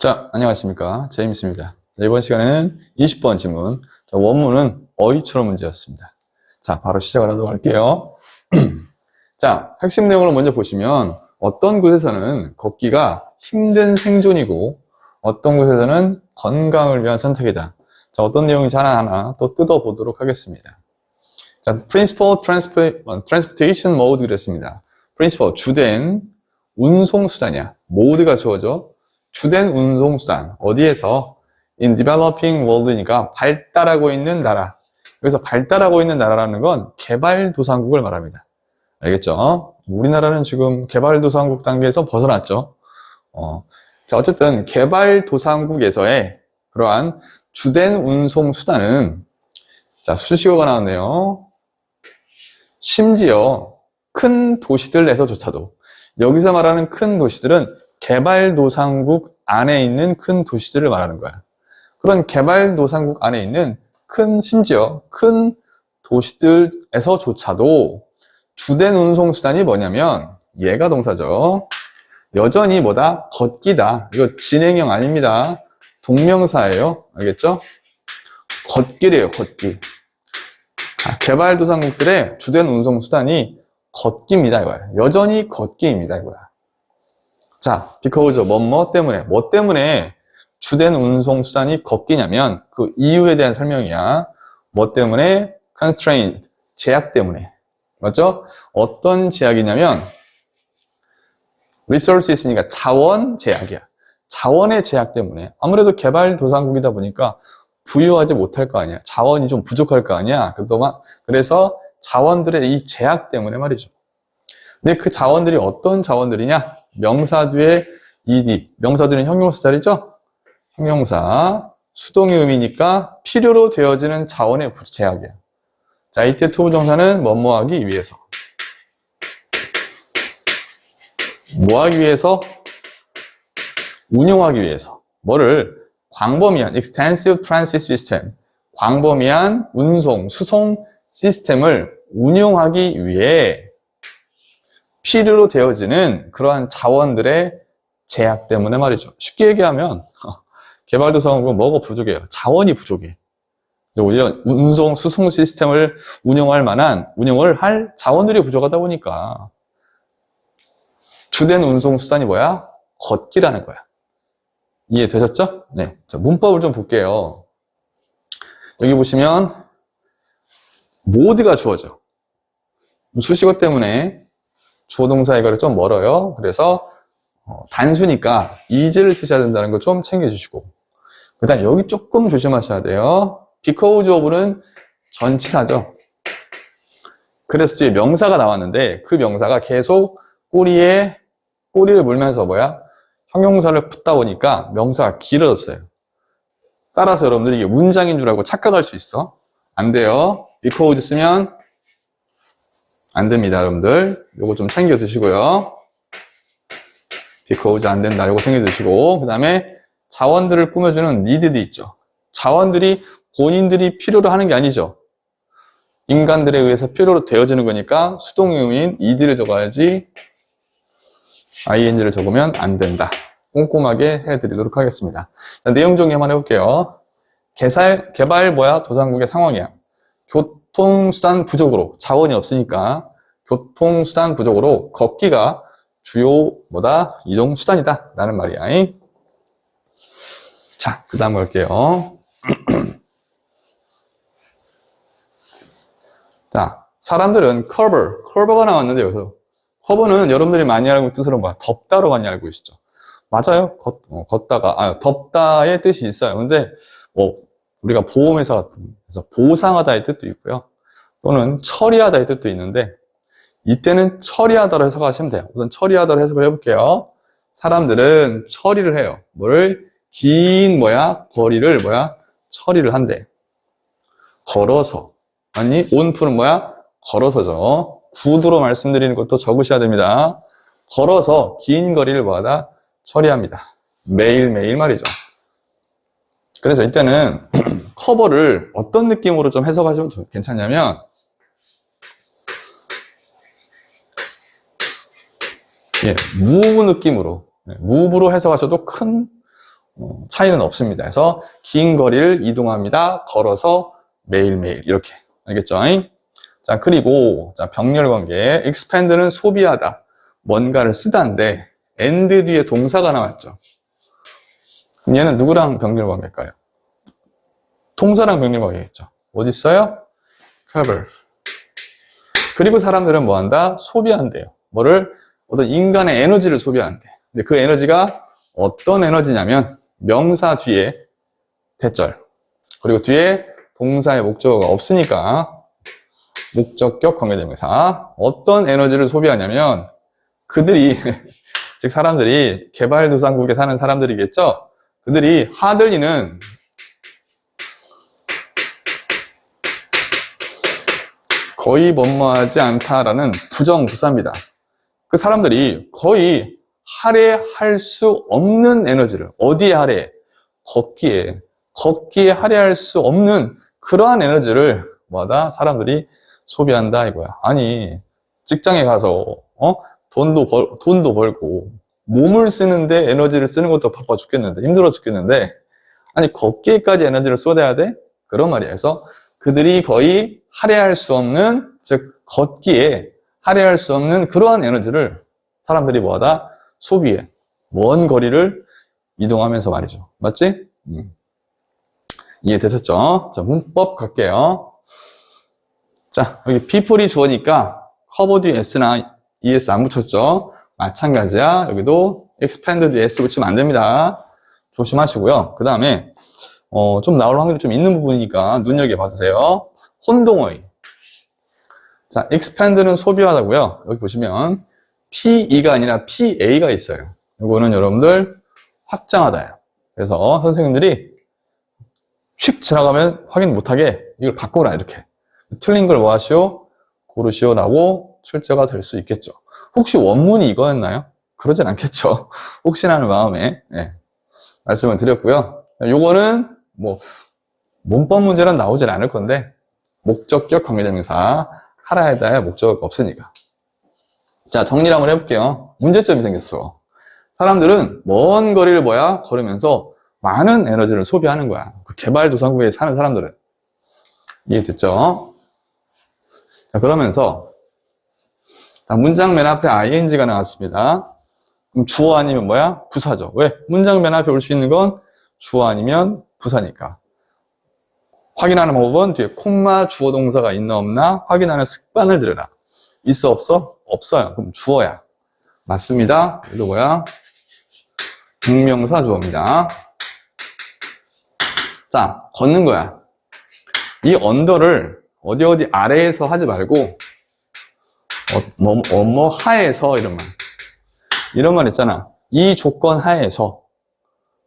자, 안녕하십니까. 제임스입니다. 이번 시간에는 20번 질문. 자, 원문은 어휘추론 문제였습니다. 자, 바로 시작을 하도록 할게요. 자, 핵심 내용을 먼저 보시면 어떤 곳에서는 걷기가 힘든 생존이고 어떤 곳에서는 건강을 위한 선택이다. 자, 어떤 내용인지 하나하나 또 뜯어보도록 하겠습니다. 자, Principal Transportation Mode 그랬습니다. Principal, 주된 운송수단이야. 모드가 주어져. 주된 운송수단. 어디에서? In developing world니까 발달하고 있는 나라. 여기서 발달하고 있는 나라라는 건 개발도상국을 말합니다. 알겠죠? 우리나라는 지금 개발도상국 단계에서 벗어났죠. 자, 어쨌든 개발도상국에서의 그러한 주된 운송수단은 자, 수식어가 나왔네요. 심지어 큰 도시들 내에서조차도 여기서 말하는 큰 도시들은 개발도상국 안에 있는 큰 도시들을 말하는 거야. 그런 개발도상국 안에 있는 심지어 큰 도시들에서조차도 주된 운송수단이 뭐냐면 얘가 동사죠. 여전히 뭐다? 걷기다. 이거 진행형 아닙니다. 동명사예요. 알겠죠? 걷기래요, 걷기. 개발도상국들의 주된 운송수단이 걷기입니다, 이거야. 여전히 걷기입니다, 이거야. 자, because 뭐 때문에 주된 운송수단이 걷기냐면 그 이유에 대한 설명이야. 뭐 때문에? constraint, 제약 때문에. 맞죠? 어떤 제약이냐면 resources니까 자원 제약이야. 자원의 제약 때문에. 아무래도 개발도상국이다 보니까 부유하지 못할 거 아니야. 자원이 좀 부족할 거 아니야. 그래서 자원들의 이 제약 때문에 말이죠. 근데 그 자원들이 어떤 자원들이냐? 명사 뒤에 ed. 명사 뒤는 형용사 자리죠? 형용사. 수동의 의미니까 필요로 되어지는 자원의 제약이야. 자, 이때 투부정사는 뭐뭐 하기 위해서. 뭐 하기 위해서? 운용하기 위해서. 뭐를? 광범위한 extensive transit system. 광범위한 운송, 수송 시스템을 운용하기 위해 필요로 되어지는 그러한 자원들의 제약 때문에 말이죠. 쉽게 얘기하면 개발도상국은 뭐가 부족해요? 자원이 부족해. 이런 운송, 수송 시스템을 운영을 할 자원들이 부족하다 보니까 주된 운송 수단이 뭐야? 걷기라는 거야. 이해되셨죠? 네. 자, 문법을 좀 볼게요. 여기 보시면 모드가 주어져. 수식어 때문에 주어 동사 이거를 좀 멀어요. 그래서 단수니까 is를 쓰셔야 된다는 거 좀 챙겨주시고, 그다음 여기 조금 조심하셔야 돼요. because of는 전치사죠. 그래서 뒤에 명사가 나왔는데 그 명사가 계속 꼬리를 물면서 형용사를 붙다 보니까 명사가 길어졌어요. 따라서 여러분들이 이게 문장인 줄 알고 착각할 수 있어. 안 돼요. because 쓰면 안 됩니다, 여러분들. 요거 좀 챙겨 두시고요. because 안 된다. 요거 챙겨 두시고, 그 다음에 자원들을 꾸며주는 need이 있죠. 자원들이 본인들이 필요로 하는 게 아니죠. 인간들에 의해서 필요로 되어지는 거니까 수동의 의미인 ed를 적어야지 ing를 적으면 안 된다. 꼼꼼하게 해드리도록 하겠습니다. 자, 내용 정리 한번 해볼게요. 도상국의 상황이야. 교통수단 부족으로, 자원이 없으니까 교통수단 부족으로 걷기가 주요 이동수단이다 라는 말이야. 자, 그 다음 볼게요. 자, 사람들은 커버가 나왔는데 여기서 커버는 여러분들이 많이 알고 뜻으로 덥다로 많이 알고 계시죠? 맞아요. 덥다의 뜻이 있어요. 근데 우리가 보험회사 같은 보상하다의 뜻도 있고요. 또는 처리하다의 뜻도 있는데 이때는 처리하다로 해석하시면 돼요. 우선 처리하다로 해석을 해볼게요. 사람들은 처리를 해요. 긴 거리를 처리를 한대. 걸어서. 아니, 온풀은 걸어서죠. 구두로 말씀드리는 것도 적으셔야 됩니다. 걸어서 긴 거리를 처리합니다. 매일매일 말이죠. 그래서 이때는 커버를 어떤 느낌으로 좀 해석하시면 괜찮냐면 무브 느낌으로 무브로 해석하셔도 큰 차이는 없습니다. 그래서 긴 거리를 이동합니다. 걸어서 매일매일 이렇게. 알겠죠? 자, 그리고 자, 병렬 관계. expand는 소비하다. 뭔가를 쓰다인데 and 뒤에 동사가 나왔죠. 그럼 얘는 누구랑 병렬 관계일까요? 동사랑 병렬 관계겠죠. 어디 있어요? travel. 그리고 사람들은 뭐 한다? 소비한대요. 뭐를? 어떤 인간의 에너지를 소비한대. 근데 그 에너지가 어떤 에너지냐면 명사 뒤에 대절. 그리고 뒤에 동사의 목적어가 없으니까 목적격 관계대명사. 어떤 에너지를 소비하냐면 그들이 즉 사람들이 개발도상국에 사는 사람들이겠죠. 그들이 하들리는 거의 뭐뭐하지 않다라는 부정부사입니다. 그 사람들이 거의 할애할 수 없는 에너지를 어디에 할애? 걷기에 할애할 수 없는 그러한 에너지를 뭐하다? 사람들이 소비한다 이거야. 아니 직장에 가서 돈도 벌고 몸을 쓰는데 에너지를 쓰는 것도 바빠 죽겠는데 힘들어 죽겠는데 아니 걷기에까지 에너지를 쏟아야 돼? 그런 말이야. 그래서 그들이 거의 할애할 수 없는 즉 걷기에 할애할 수 없는 그러한 에너지를 사람들이 뭐하다? 소비해. 먼 거리를 이동하면서 말이죠. 맞지? 이해되셨죠? 자, 문법 갈게요. 자, 여기 people이 주어니까 커버 뒤에 s나 es 안 붙였죠? 마찬가지야. 여기도 expand 뒤에 s 붙이면 안 됩니다. 조심하시고요. 그 다음에 좀 나올 확률이 좀 있는 부분이니까 눈여겨봐주세요. 혼동어휘. 자, expand는 소비하다고요. 여기 보시면 PE가 아니라 PA가 있어요. 이거는 여러분들 확장하다예요. 그래서 선생님들이 휙 지나가면 확인 못하게 이걸 바꿔라 이렇게. 틀린 걸 뭐 하시오? 고르시오라고 출제가 될 수 있겠죠. 혹시 원문이 이거였나요? 그러진 않겠죠. 혹시나 하는 마음에 말씀을 드렸고요. 요거는 뭐 문법 문제는 나오진 않을 건데 목적격 관계대명사 하라에다의 목적어가 없으니까. 자, 정리를 한번 해볼게요. 문제점이 생겼어. 사람들은 먼 거리를 걸으면서 많은 에너지를 소비하는 거야. 그 개발도상국에 사는 사람들은. 이해됐죠? 자, 그러면서 문장 맨 앞에 ing가 나왔습니다. 그럼 주어 아니면 부사죠. 왜? 문장 맨 앞에 올 수 있는 건 주어 아니면 부사니까. 확인하는 방법은 뒤에 콤마 주어 동사가 있나 없나 확인하는 습관을 들여라. 있어 없어? 없어요. 그럼 주어야. 맞습니다. 이거 분명사 주어입니다. 자, 걷는 거야. 이 언더를 어디 아래에서 하지 말고 뭐 하에서 이런 말 있잖아. 이 조건 하에서.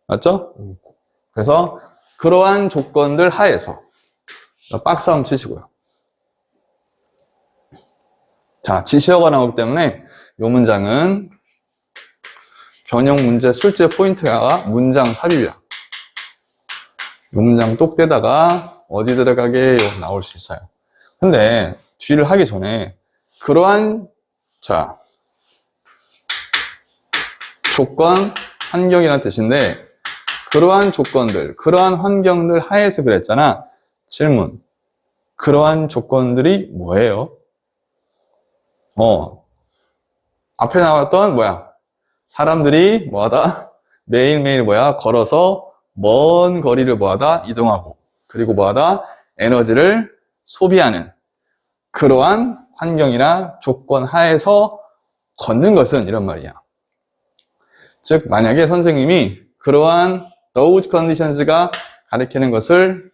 맞죠? 그래서 그러한 조건들 하에서 박스 한번 치시고요. 자, 지시어가 나오기 때문에 이 문장은 변형 문제 출제 포인트가 문장 삽입이야. 이 문장 똑대다가 어디 들어가게 나올 수 있어요. 근데 뒤를 하기 전에 그러한 조건, 환경이라는 뜻인데 그러한 조건들, 그러한 환경들 하에서 그랬잖아. 질문. 그러한 조건들이 뭐예요? 앞에 나왔던 사람들이 매일매일 걸어서 먼 거리를 이동하고 그리고 에너지를 소비하는 그러한 환경이나 조건 하에서 걷는 것은 이런 말이야. 즉 만약에 선생님이 그러한 those conditions가 가리키는 것을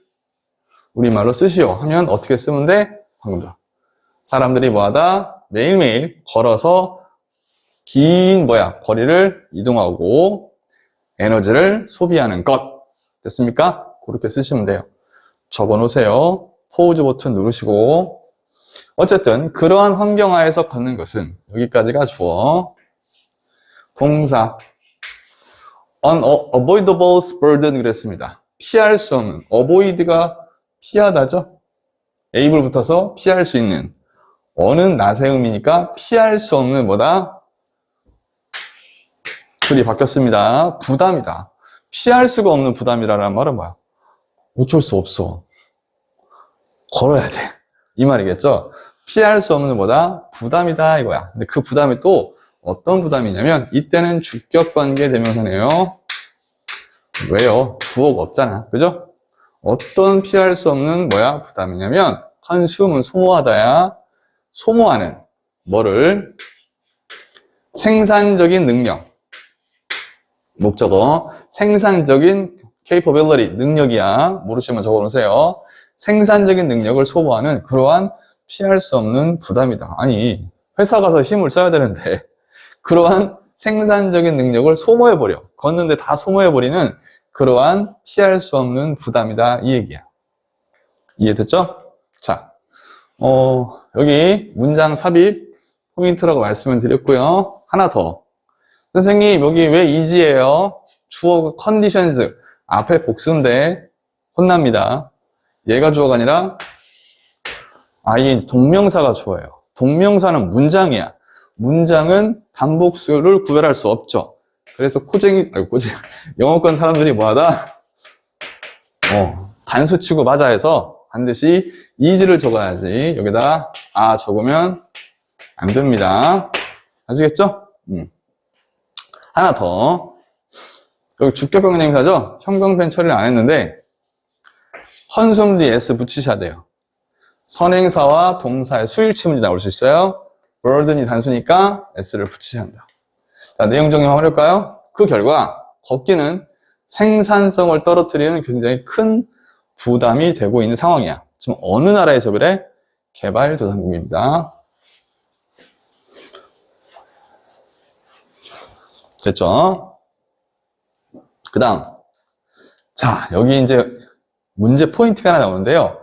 우리말로 쓰시오 하면 어떻게 쓰면 돼? 방금 사람들이 매일매일 걸어서 긴 거리를 이동하고 에너지를 소비하는 것. 됐습니까? 그렇게 쓰시면 돼요. 적어 놓으세요. 포즈 버튼 누르시고. 어쨌든 그러한 환경하에서 걷는 것은 여기까지가 주어. 동사 unavoidable burden 그랬습니다. 피할 수 없는 avoid가 피하다죠. able 붙어서 피할 수 있는 어는 나세음이니까 피할 수 없는 줄이 바뀌었습니다. 부담이다. 피할 수가 없는 부담이라는 말은 뭐야? 어쩔 수 없어. 걸어야 돼. 이 말이겠죠? 피할 수 없는 뭐다? 부담이다 이거야. 근데 그 부담이 또 어떤 부담이냐면 이때는 주격관계 대명사네요. 왜요? 주어가 없잖아. 그죠? 어떤 피할 수 없는 뭐야? 부담이냐면 consume은 소모하다야. 소모하는 뭐를? 생산적인 능력. 목적어 생산적인 capability 능력이야. 모르시면 적어놓으세요. 생산적인 능력을 소모하는 그러한 피할 수 없는 부담이다. 아니 회사 가서 힘을 써야 되는데 그러한 생산적인 능력을 소모해버려. 걷는데 다 소모해버리는 그러한 피할 수 없는 부담이다. 이 얘기야. 이해됐죠? 자, 여기 문장 삽입 포인트라고 말씀을 드렸고요. 하나 더. 선생님 여기 왜 is예요? 주어 conditions 앞에 복수인데 혼납니다. 얘가 주어가 아니라 ing 동명사가 주어예요. 동명사는 문장이야. 문장은 단복수를 구별할 수 없죠. 그래서 영어권 사람들이 뭐하다? 단수 치고 맞아 해서 반드시 is를 적어야지. 여기다 적으면 안 됩니다. 아시겠죠? 하나 더. 여기 주격관계대명사죠? 형광펜 처리를 안 했는데 consume 뒤에 s 붙이셔야 돼요. 선행사와 동사의 수일치 문제 나올 수 있어요. burden이 단수니까 s를 붙이셔야 한다. 자, 내용 정리 한번 해볼까요? 그 결과 걷기는 생산성을 떨어뜨리는 굉장히 큰 부담이 되고 있는 상황이야. 지금 어느 나라에서 그래? 개발도상국입니다. 됐죠? 그 다음. 자, 여기 이제 문제 포인트가 하나 나오는데요.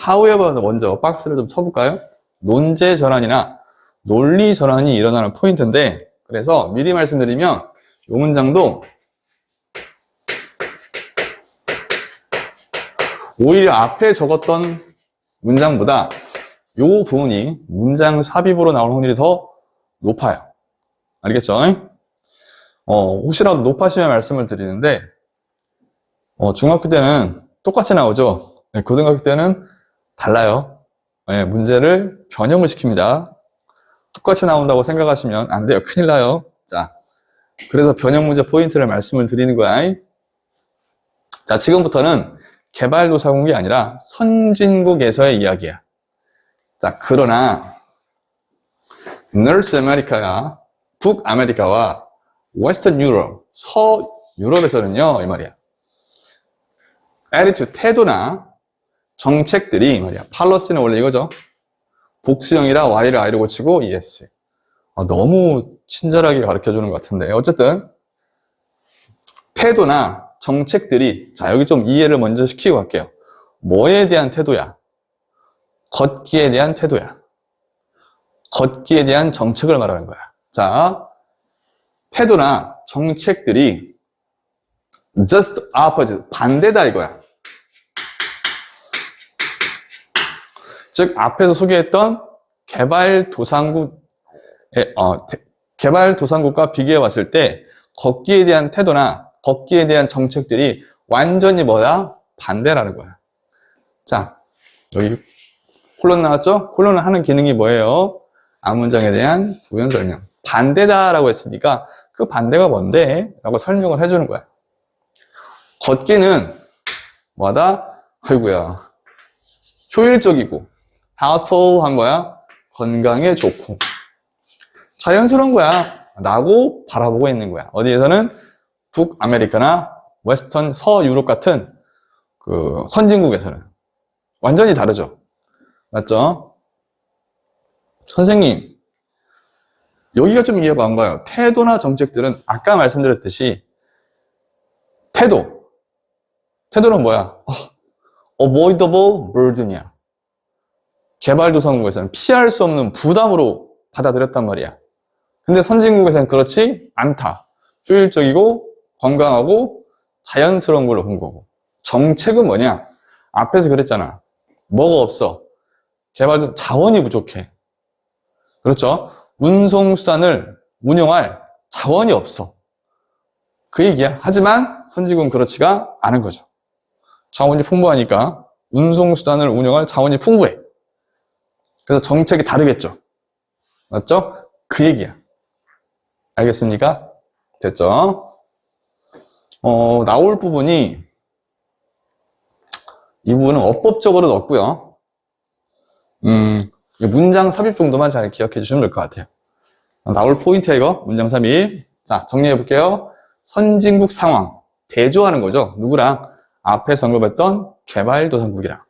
however 먼저 박스를 좀 쳐볼까요? 논제 전환이나 논리 전환이 일어나는 포인트인데, 그래서 미리 말씀드리면 이 문장도 오히려 앞에 적었던 문장보다 이 부분이 문장 삽입으로 나올 확률이 더 높아요. 알겠죠? 혹시라도 높아시면 말씀을 드리는데, 중학교 때는 똑같이 나오죠? 네, 고등학교 때는 달라요. 네, 문제를 변형을 시킵니다. 똑같이 나온다고 생각하시면 안 돼요. 큰일 나요. 자, 그래서 변형 문제 포인트를 말씀을 드리는 거야. 자, 지금부터는 개발도상국이 아니라 선진국에서의 이야기야. 자, 그러나 North America야, 북아메리카와 Western Europe, 서유럽에서는요, 이 말이야. attitude, 태도나 정책들이 이 말이야. policy는 원래 이거죠. 복수형이라 y를 i로 고치고 es. 너무 친절하게 가르쳐주는 것 같은데. 어쨌든 태도나 정책들이, 자, 여기 좀 이해를 먼저 시키고 갈게요. 뭐에 대한 태도야? 걷기에 대한 태도야. 걷기에 대한 정책을 말하는 거야. 자, 태도나 정책들이 just opposite, 반대다 이거야. 즉, 앞에서 소개했던 개발도상국과 비교해 봤을 때 걷기에 대한 태도나 걷기에 대한 정책들이 완전히 뭐야? 반대라는 거야. 자, 여기 콜론 나왔죠? 콜론을 하는 기능이 뭐예요? 앞문장에 대한 부연 설명. 반대다라고 했으니까 그 반대가 뭔데? 라고 설명을 해주는 거야. 걷기는 뭐다? 아이고야. 효율적이고 healthful한 거야? 건강에 좋고 자연스러운 거야 라고 바라보고 있는 거야. 어디에서는 북아메리카나 웨스턴 서유럽 같은 그 선진국에서는 완전히 다르죠. 맞죠? 선생님, 여기가 좀 이해가 안 가요. 태도나 정책들은 아까 말씀드렸듯이 태도는 뭐야? avoidable burden이야. 개발도상국에서는 피할 수 없는 부담으로 받아들였단 말이야. 근데 선진국에서는 그렇지 않다. 효율적이고 건강하고 자연스러운 걸로 본 거고. 정책은 뭐냐? 앞에서 그랬잖아. 뭐가 없어? 자원이 부족해. 그렇죠? 운송수단을 운영할 자원이 없어. 그 얘기야. 하지만 선진국은 그렇지가 않은 거죠. 자원이 풍부하니까 운송수단을 운영할 자원이 풍부해. 그래서 정책이 다르겠죠. 맞죠? 그 얘기야. 알겠습니까? 됐죠? 나올 부분이 이 부분은 어법적으로 넣었고요. 문장 삽입 정도만 잘 기억해 주시면 될 것 같아요. 나올 포인트야 이거. 문장 삽입. 자, 정리해 볼게요. 선진국 상황. 대조하는 거죠. 누구랑? 앞에서 언급했던 개발도상국이랑.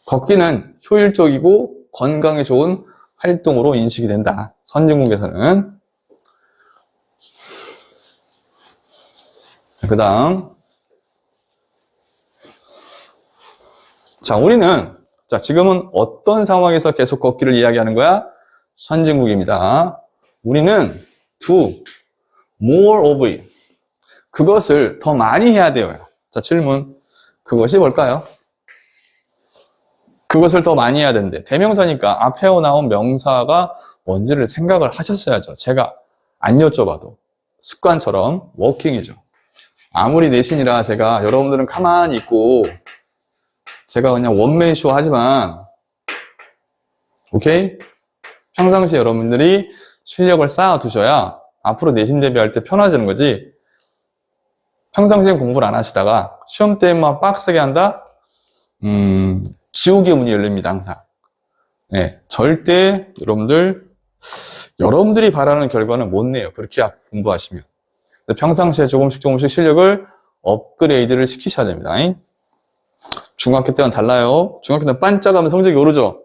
걷기는 효율적이고 건강에 좋은 활동으로 인식이 된다. 선진국에서는. 그 다음. 자, 우리는, 자, 지금은 어떤 상황에서 계속 걷기를 이야기하는 거야? 선진국입니다. 우리는 do more of it. 그것을 더 많이 해야 돼요. 자, 질문. 그것이 뭘까요? 그것을 더 많이 해야 된대. 대명사니까 앞에 나온 명사가 뭔지를 생각을 하셨어야죠. 제가 안 여쭤봐도. 습관처럼 워킹이죠. 아무리 내신이라 제가 여러분들은 가만히 있고 제가 그냥 원맨쇼 하지만 오케이? 평상시에 여러분들이 실력을 쌓아 두셔야 앞으로 내신 대비할 때 편해지는 거지. 평상시엔 공부를 안 하시다가 시험 때만 빡세게 한다? 지옥의 문이 열립니다, 항상. 네, 절대 여러분들이 바라는 결과는 못 내요. 그렇게 공부하시면. 평상시에 조금씩 실력을 업그레이드를 시키셔야 됩니다. 중학교 때는 달라요. 중학교 때는 반짝하면 성적이 오르죠.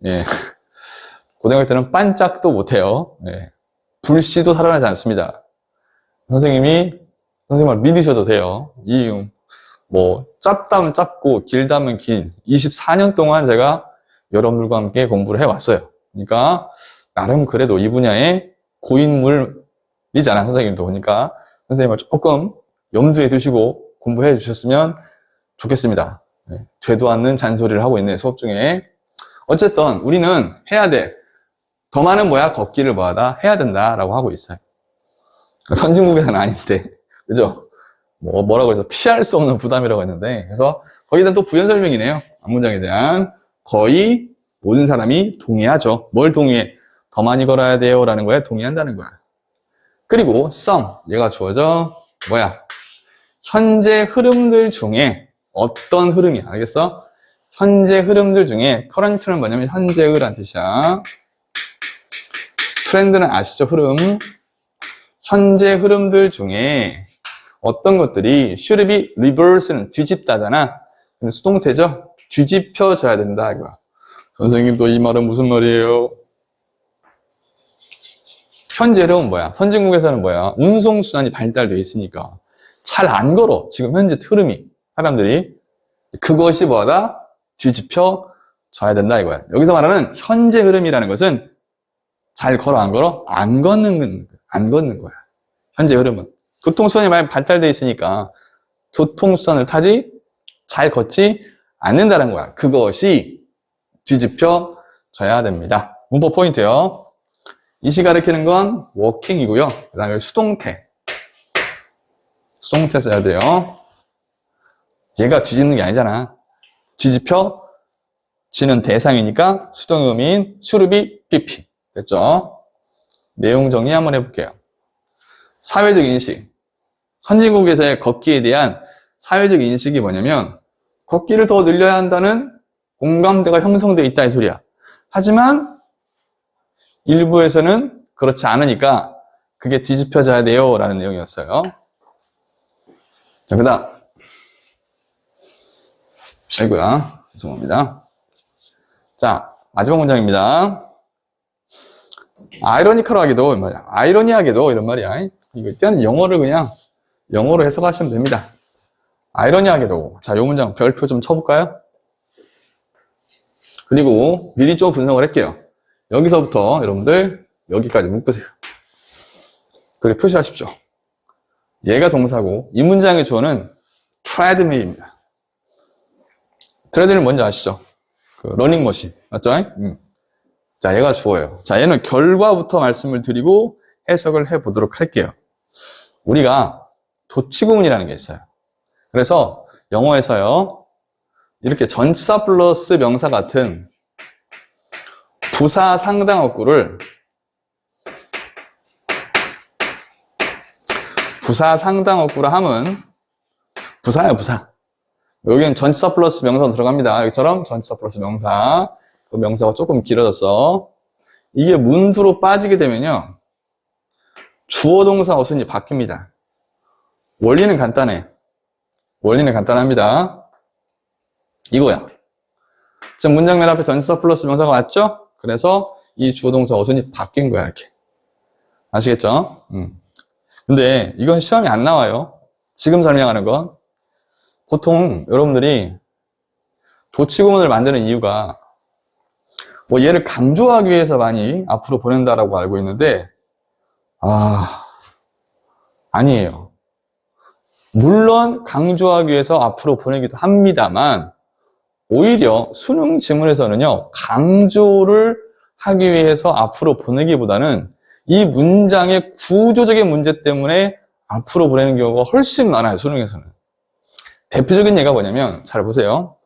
예. 고등학교 때는 반짝도 못해요. 예. 불씨도 살아나지 않습니다. 선생님을 믿으셔도 돼요. 짧다면 짧고 길다면 긴 24년 동안 제가 여러분들과 함께 공부를 해왔어요. 그러니까 나름 그래도 이 분야의 고인물이잖아, 선생님도. 그러니까 선생님을 조금 염두에 두시고 공부해 주셨으면 좋겠습니다. 네, 되도 않는 잔소리를 하고 있네, 수업 중에. 어쨌든 우리는 해야 돼. 더 많은 걷기를 해야 된다라고 하고 있어요. 선진국에서는 아닌데, 그죠? 뭐라고 해서 피할 수 없는 부담이라고 했는데, 그래서 거기에 대한 또 부연 설명이네요. 앞문장에 대한. 거의 모든 사람이 동의하죠. 뭘 동의해? 더 많이 걸어야 돼요 라는 거에 동의한다는 거야. 그리고 some, 얘가 주어져. 현재 흐름들 중에 어떤 흐름이야, 알겠어? 현재 흐름들 중에 current는 뭐냐면 현재의란 뜻이야. 트렌드는 아시죠? 흐름. 현재 흐름들 중에 어떤 것들이 should be reverse는 뒤집다잖아. 근데 수동태죠? 뒤집혀져야 된다 이거야. 선생님도 이 말은 무슨 말이에요? 현재 흐름은 뭐야? 선진국에서는 뭐야? 운송수단이 발달되어 있으니까 잘 안 걸어. 지금 현재 흐름이 사람들이. 그것이 뒤집혀져야 된다 이거야. 여기서 말하는 현재 흐름이라는 것은 잘 걸어 안 걸어? 안 걷는 거야. 현재 흐름은. 교통수단이 많이 발달되어 있으니까 교통수단을 타지 잘 걷지 않는다는 거야. 그것이 뒤집혀져야 됩니다. 문법 포인트요. 이시 가리키는 건 워킹이고요. 그 다음에 수동태 써야 돼요. 얘가 뒤집는 게 아니잖아. 뒤집혀지는 대상이니까 수동음인 should be PP. 됐죠? 내용 정리 한번 해볼게요. 사회적 인식. 선진국에서의 걷기에 대한 사회적 인식이 뭐냐면 걷기를 더 늘려야 한다는 공감대가 형성되어 있다 이 소리야. 하지만 일부에서는 그렇지 않으니까 그게 뒤집혀져야 돼요 라는 내용이었어요. 자, 그 다음 아이고야, 죄송합니다. 자, 마지막 문장입니다. 아이러니컬하게도 말이야. 아이러니하게도 이런 말이야. 이거 일단 영어로 해석하시면 됩니다. 아이러니하게도. 자, 이 문장 별표 좀 쳐볼까요? 그리고 미리 좀 분석을 할게요. 여기서부터 여러분들 여기까지 묶으세요. 그리고 표시하십시오. 얘가 동사고 이 문장의 주어는 트레드밀입니다. 트레드밀 뭔지 아시죠? 그 러닝머신 맞죠? 자, 얘가 주어예요. 자, 얘는 결과부터 말씀을 드리고 해석을 해보도록 할게요. 우리가 도치구문이라는 게 있어요. 그래서 영어에서요, 이렇게 전치사 플러스 명사 같은 부사 상당어구를 부사 상당어구라 함은 부사예요, 부사. 여기는 전치사 플러스 명사가 들어갑니다. 여기처럼 전치사 플러스 명사. 그 명사가 조금 길어졌어. 이게 문두로 빠지게 되면요, 주어 동사 어순이 바뀝니다. 원리는 간단해. 원리는 간단합니다. 이거야. 지금 문장 맨 앞에 전치사 플러스 명사가 왔죠? 그래서 이 주어 동사 어순이 바뀐 거야, 이렇게. 아시겠죠? 근데 이건 시험에 안 나와요. 지금 설명하는 건. 보통 여러분들이 도치구문을 만드는 이유가 뭐 얘를 강조하기 위해서 많이 앞으로 보낸다라고 알고 있는데, 아니에요. 물론 강조하기 위해서 앞으로 보내기도 합니다만, 오히려 수능 지문에서는요, 강조를 하기 위해서 앞으로 보내기보다는 이 문장의 구조적인 문제 때문에 앞으로 보내는 경우가 훨씬 많아요, 수능에서는. 대표적인 예가 뭐냐면, 잘 보세요.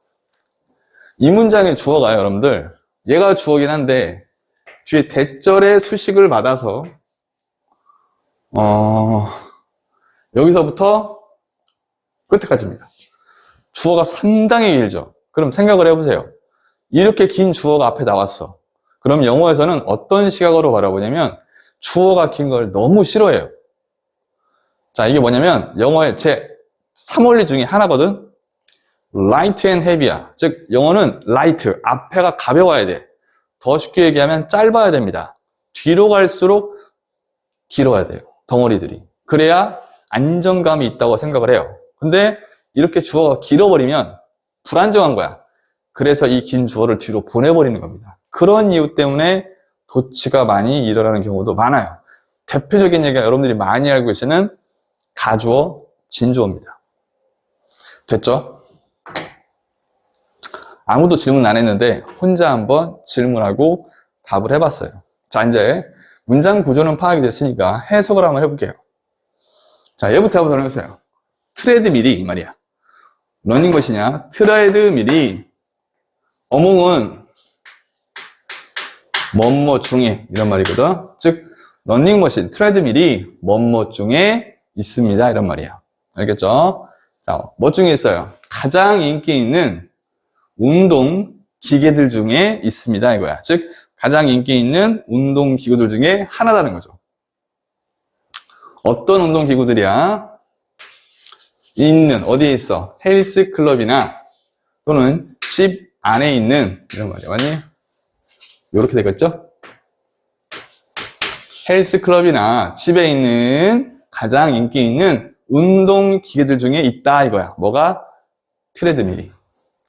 이 문장의 주어가요, 여러분들. 얘가 주어긴 한데, 뒤에 대절의 수식을 받아서, 여기서부터 끝에까지입니다. 주어가 상당히 길죠. 그럼 생각을 해보세요. 이렇게 긴 주어가 앞에 나왔어. 그럼 영어에서는 어떤 시각으로 바라보냐면, 주어가 긴 걸 너무 싫어해요. 자, 이게 뭐냐면, 영어의 제 3원리 중에 하나거든? light and heavy야. 즉, 영어는 light, 앞에가 가벼워야 돼. 더 쉽게 얘기하면 짧아야 됩니다. 뒤로 갈수록 길어야 돼요. 덩어리들이. 그래야 안정감이 있다고 생각을 해요. 근데 이렇게 주어가 길어버리면 불안정한 거야. 그래서 이 긴 주어를 뒤로 보내버리는 겁니다. 그런 이유 때문에 도치가 많이 일어나는 경우도 많아요. 대표적인 얘기가 여러분들이 많이 알고 계시는 가주어, 진주어입니다. 됐죠? 아무도 질문 안 했는데 혼자 한번 질문하고 답을 해봤어요. 자, 이제 문장 구조는 파악이 됐으니까 해석을 한번 해볼게요. 자, 얘부터 한번 해보세요. 트레드밀이 이 말이야. 러닝머신이냐? 트레드밀이 어몽은 뭐뭐 중에 이런 말이거든. 즉 러닝머신, 트레드밀이 뭐뭐 중에 있습니다. 이런 말이야. 알겠죠? 자, 뭐 중에 있어요? 가장 인기 있는 운동 기계들 중에 있습니다. 이거야. 즉 가장 인기 있는 운동 기구들 중에 하나라는 거죠. 어떤 운동 기구들이야? 있는, 어디에 있어? 헬스 클럽이나 또는 집 안에 있는 이런 말이야. 맞니? 이렇게 되겠죠? 헬스 클럽이나 집에 있는 가장 인기 있는 운동 기계들 중에 있다 이거야. 뭐가? 트레드밀이.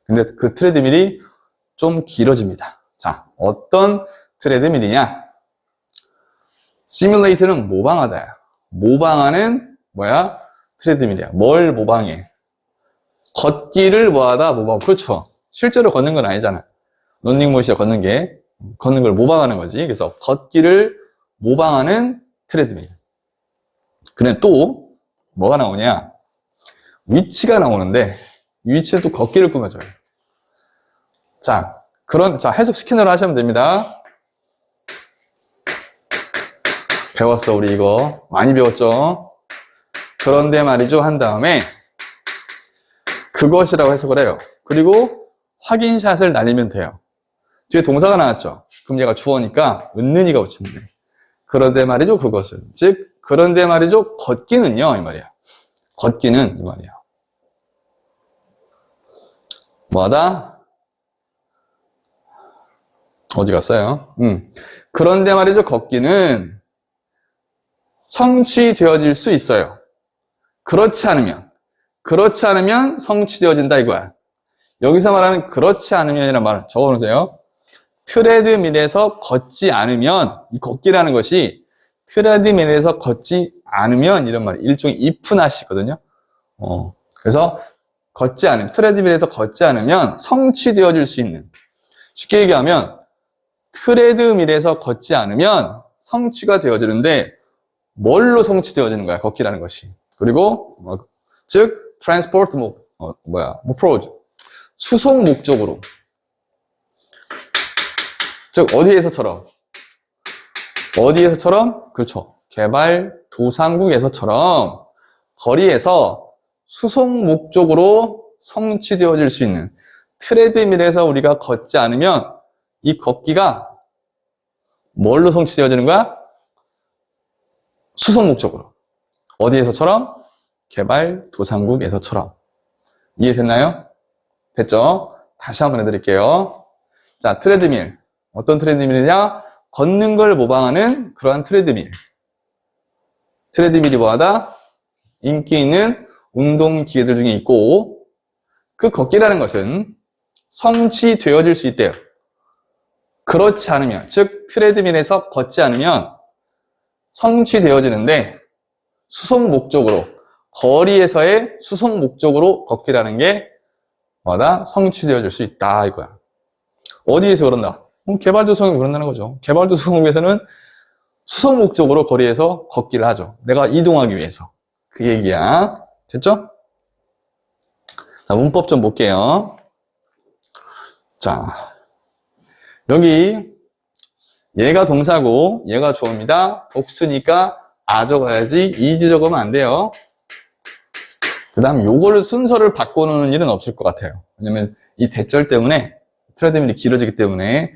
근데 그 트레드밀이 좀 길어집니다. 자, 어떤 트레드밀이냐? 시뮬레이트는 모방하다야. 모방하는 뭐야? 트레드밀이야. 뭘 모방해? 걷기를 뭐하다? 모방. 그렇죠. 실제로 걷는 건 아니잖아. 런닝머신이 걷는 걸 모방하는 거지. 그래서 걷기를 모방하는 트레드밀. 근데 또 뭐가 나오냐? 위치가 나오는데 위치는 또 걷기를 꾸며줘요. 자, 해석시키는 대로 하시면 됩니다. 배웠어, 우리 이거. 많이 배웠죠? 그런데 말이죠. 한 다음에 그것이라고 해석을 해요. 그리고 확인샷을 날리면 돼요. 뒤에 동사가 나왔죠? 그럼 얘가 주어니까 은는이가 붙이면 돼. 그런데 말이죠. 그것은. 즉, 그런데 말이죠. 걷기는요. 이 말이야. 걷기는 이 말이야. 뭐하다? 어디 갔어요? 그런데 말이죠. 걷기는 성취되어질 수 있어요. 그렇지 않으면 성취되어진다 이거야. 여기서 말하는 그렇지 않으면이라는 말을 적어놓으세요. 트레드밀에서 걷지 않으면, 이 걷기라는 것이 트레드밀에서 걷지 않으면 이런 말이 일종의 if not이거든요. 그래서 트레드밀에서 걷지 않으면 성취되어질 수 있는. 쉽게 얘기하면 트레드밀에서 걷지 않으면 성취가 되어지는데 뭘로 성취되어지는 거야? 걷기라는 것이. 그리고 즉 transport purpose 수송 목적으로 즉 어디에서처럼 그렇죠. 개발도상국에서처럼 거리에서 수송 목적으로 성취되어질 수 있는 트레드밀에서 우리가 걷지 않으면 이 걷기가 뭘로 성취되어지는 거야? 수송 목적으로. 어디에서처럼? 개발도상국에서처럼. 이해됐나요? 됐죠? 다시 한번 해드릴게요. 자, 트레드밀. 어떤 트레드밀이냐? 걷는 걸 모방하는 그러한 트레드밀. 트레드밀이 뭐하다? 인기 있는 운동기계들 중에 있고 그 걷기라는 것은 성취되어질 수 있대요. 그렇지 않으면, 즉 트레드밀에서 걷지 않으면 성취되어지는데 수송 목적으로, 거리에서의 수송 목적으로 걷기라는 게 뭐다? 성취되어질 수 있다 이거야. 어디에서 그런다? 개발도상국이 그런다는 거죠. 개발도상국에서는 수송 목적으로 거리에서 걷기를 하죠. 내가 이동하기 위해서. 그 얘기야. 됐죠? 자, 문법 좀 볼게요. 자, 여기 얘가 동사고 얘가 주어입니다. 복수니까 아 적어야지 이지 적으면 안 돼요. 그 다음 요거를 순서를 바꾸는 일은 없을 것 같아요. 왜냐면 이 대절 때문에 트레드밀이 길어지기 때문에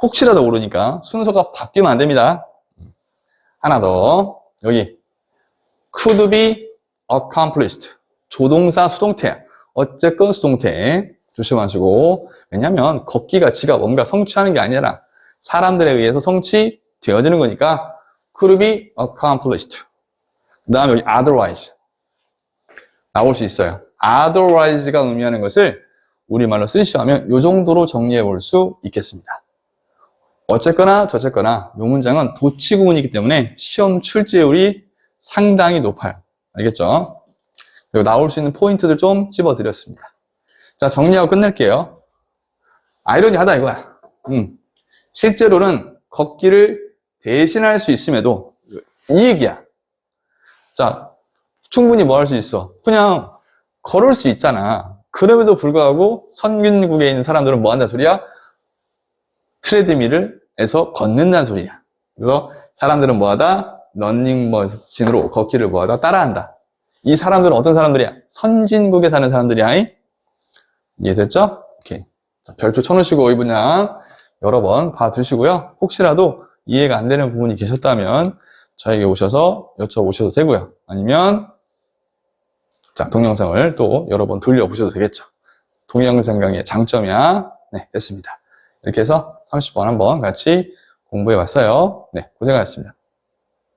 혹시라도 모르니까 순서가 바뀌면 안 됩니다. 하나 더 여기 could be accomplished 조동사 수동태야. 어쨌건 수동태 조심하시고, 왜냐면 걷기가 지가 뭔가 성취하는 게 아니라 사람들에 의해서 성취되어지는 거니까 could be accomplished. 그 다음에 여기 otherwise 나올 수 있어요. otherwise가 의미하는 것을 우리말로 쓰시하면 이 정도로 정리해 볼 수 있겠습니다. 어쨌거나 저쨌거나 이 문장은 도치구문이기 때문에 시험 출제율이 상당히 높아요. 알겠죠? 그리고 나올 수 있는 포인트들 좀 찝어드렸습니다. 자, 정리하고 끝낼게요. 아이러니하다 이거야. 실제로는 걷기를 대신할 수 있음에도 이 얘기야. 자, 충분히 뭐 할 수 있어? 그냥 걸을 수 있잖아. 그럼에도 불구하고 선진국에 있는 사람들은 뭐 한다는 소리야? 트레드밀에서 걷는다는 소리야. 그래서 사람들은 뭐 하다? 러닝머신으로 걷기를 뭐 하다? 따라한다. 이 사람들은 어떤 사람들이야? 선진국에 사는 사람들이야. 이해됐죠? 오케이. 자, 별표 쳐놓으시고 이 문장 여러 번 봐두시고요. 혹시라도 이해가 안 되는 부분이 계셨다면 저에게 오셔서 여쭤보셔도 되고요. 아니면 자, 동영상을 또 여러 번 돌려보셔도 되겠죠. 동영상 강의의 장점이야. 네, 됐습니다. 이렇게 해서 30번 한번 같이 공부해 봤어요. 네, 고생하셨습니다.